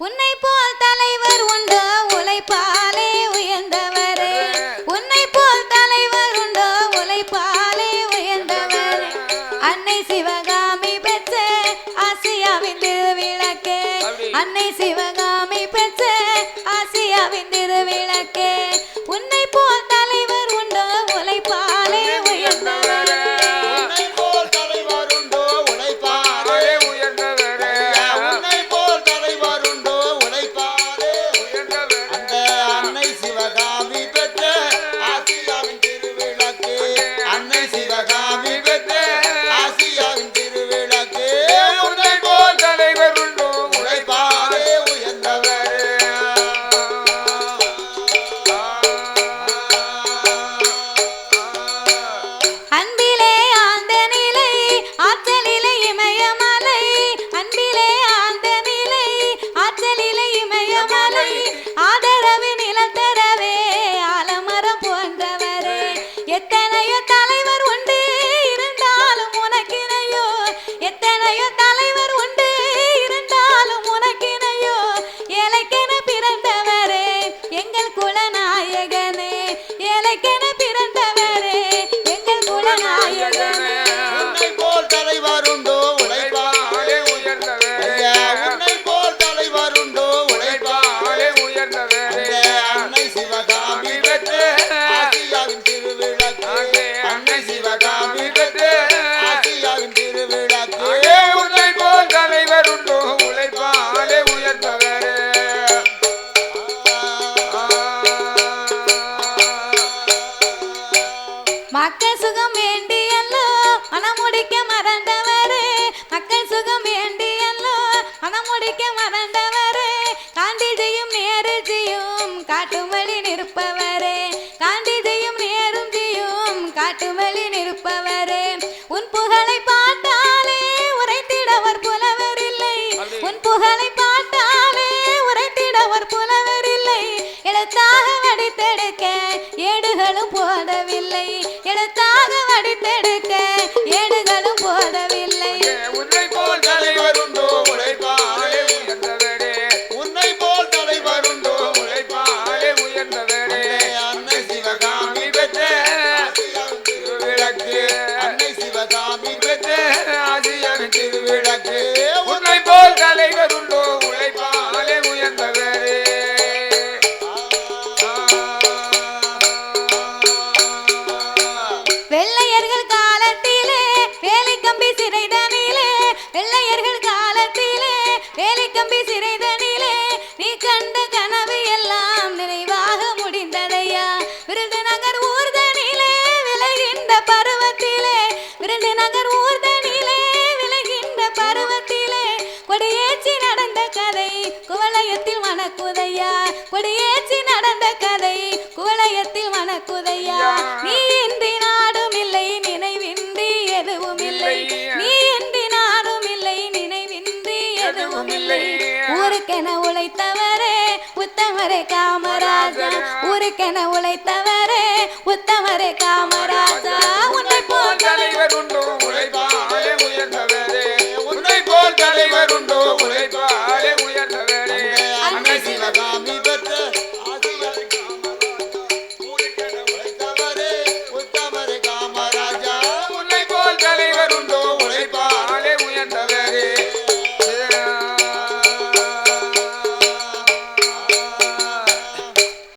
உன்னை போல் தலைவர் உண்டோ உழைப்பாலே உயர்ந்தவரே உன்னை போல் தலைவர் உண்டோ உழைப்பாலே உயர்ந்தவரே அன்னை சிவகாமி பெற்ற ஆசியாவின் திருவிளக்கே அன்னை சிவகாமி பெற்ற ஆசியாவின் திருவிளக்கே உன்னை போல் தலைவர் உண்டோ உழைப்பாலே உயர்ந்தவரே மக்கள் சுகம் வேண்டியல்லோ மனமுடிக்க மறந்தவரே மக்கள் சுகம் வேண்டியல்லோ மனமுடிக்க மறந்தவரே காந்திஜியும் நேருஜியும் காட்டுமொழி நிற்பவரே காந்திஜியும் நேருஜியும் காட்டுமொழி நிற்பவரே உன் புகழை பாட்டாலே உரைத்திடவர் புலவர் இல்லை உன் புகழை பாட்டாலே உரைத்திடவர் புலவர் இல்லை எழுத்தாக வடித்தெடுக்க ஏடுகளும் போதவில்லை எழுத்தாக வடித்தெடுக்க ஏடுகளும் போதவில்லை உன்னை போல் தலைவர் உண்டோ உழைப்பாலே உயர்ந்தவரே உன்னை போல் தலைவர் உண்டோ உழைப்பாலே உயர்ந்தவரே அன்னை சிவகாமி பெற்ற திருவிளக்கு அன்னை சிவகாமி பெற்ற ஆசியாவின் திருவிளக்கு உன்னை போல் தலைவர் உண்டோ உழைப்பாலே உயர்ந்தவரே வெள்ளையர்கள் காலத்திலே வேலைக்கம்பி சிறைதனிலே வெள்ளையர்கள் காலத்திலே வேலைக்கம்பி சிறைதனிலே நீ கண்ட கனவு எல்லாம் நிறைவாக முடிந்ததையா விருதுநகர் ஊர்தனிலே விளைகின்ற பருவத்திலே விருதுநகர் ஊர்தனிலே விளைகின்ற பருவத்திலே கொடியேற்றி நடந்த கதை குவளையத்தில் மணக்குதையா கொடியேற்றி நடந்த கதை குவளையத்தில் மணக்குதையா நீ இன்றி நாடும் இல்லை நினைவின்றி எதுவும் இல்லை நீ இன்றி நாடும் இல்லை நினைவின்றி எதுவும் இல்லை ஊருக்கென உழைத்தவரே உத்தமரே காமராஜா ஊருக்கென உழைத்தவரே உத்தமரே காமராஜா உன்னை போல் தலைவர் உண்டோ உழைப்பாலே உயர்ந்தவரே உன்னை போல் தலைவர் உண்டோ